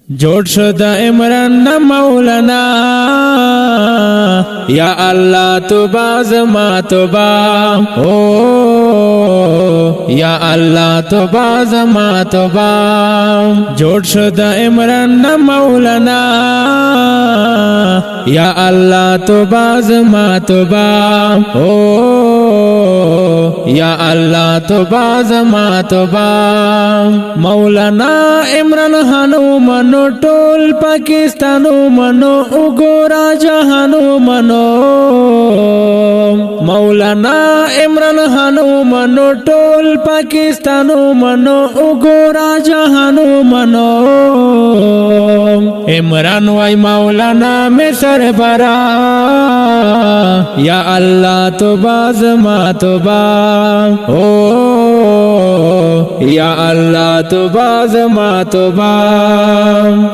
جوړ شو د عمران مولانا یا الله توبه زما توبه او یا الله توبه زما توبه جوړ شو د عمران مولانا یا الله توبه زما توبه او یا الله توبه زما توبه مولانا عمران خانو منو ټول پاکستانو منو وګورا جهانو منو مولانا عمران خانو منو ټول پاکستانو منو وګورا جهانو منو عمران وای مولانا میں سربرا یا اللہ توبہ زما توبہ او یا اللہ توبہ زما توبہ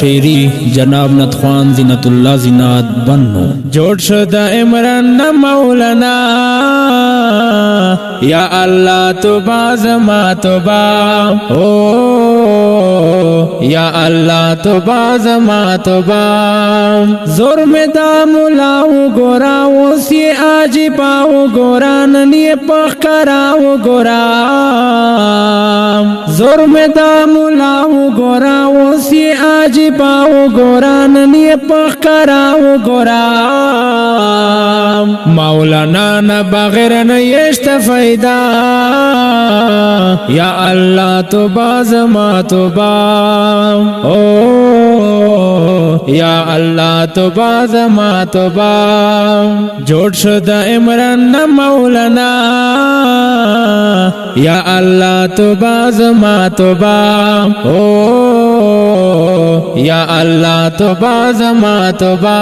شاعری جناب نتخوان زینت الله زینات بنو جوړ شو د عمران مولانا یا اللہ توبہ زما توبہ او یا اللہ توبہ زما توبہ زور میں دا مولا گورا وسی آجی پاو گورا ننی پخ کراو گورا زور میں دا مولا گورا وسی آجی پاو گورا ننی پخ کراو گورا مولانا نہ بغیر نیشت فائدہ یا اللہ توبہ زما توبہ او یا اللہ توبہ زما توبہ جوڑ شو د عمران مولانا یا اللہ توبہ زما توبہ او یا اللہ توبہ زما توبہ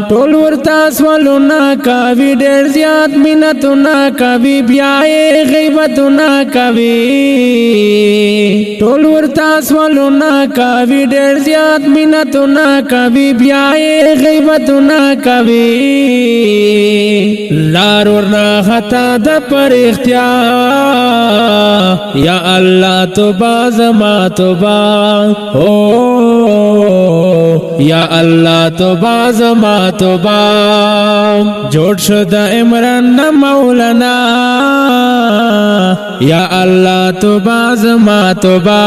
ټول ورتا سوالونه کوي ډېر زیات مینتونه کوي بیا یې غیبتونه کوي ټول ورتا سوالونه کوي ډېر زیات مینتونه کوي بیا یې غیبتونه کوي لار ورنه خطا د پر اختیار یا الله توبه زما توبه او یا اللہ توبہ زما توبہ جوڑ شو د عمران مولانا یا اللہ توبہ زما توبہ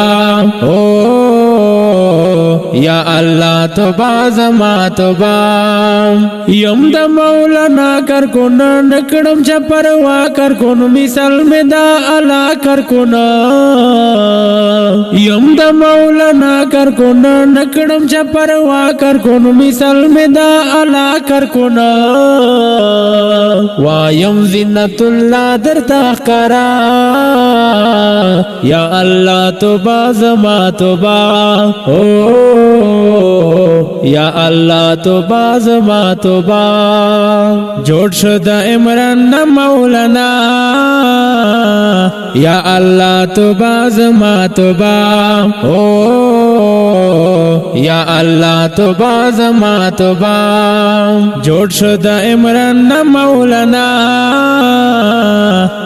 او یا اللہ توبہ زما توبہ یم د مولانا کر کو نکڑم چپروا کر کو مثال میں دا الا کر کو یم د مولانا کر کو نکڑم چپروا کر کو مثال میں دا الا کر کو وایم زینت اللہ در تخکرا یا اللہ توبہ زما توبہ او یا اللہ توبہ زما توبہ جوڑ شو د عمران مولانا یا اللہ توبہ زما توبہ او یا اللہ توبہ زما توبہ جوڑ شو د عمران مولانا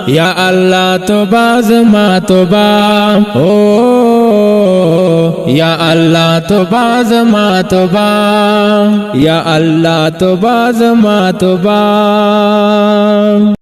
یا اللہ توبہ زما توبہ او یا اللہ توبہ زما توبہ یا اللہ توبہ زما توبہ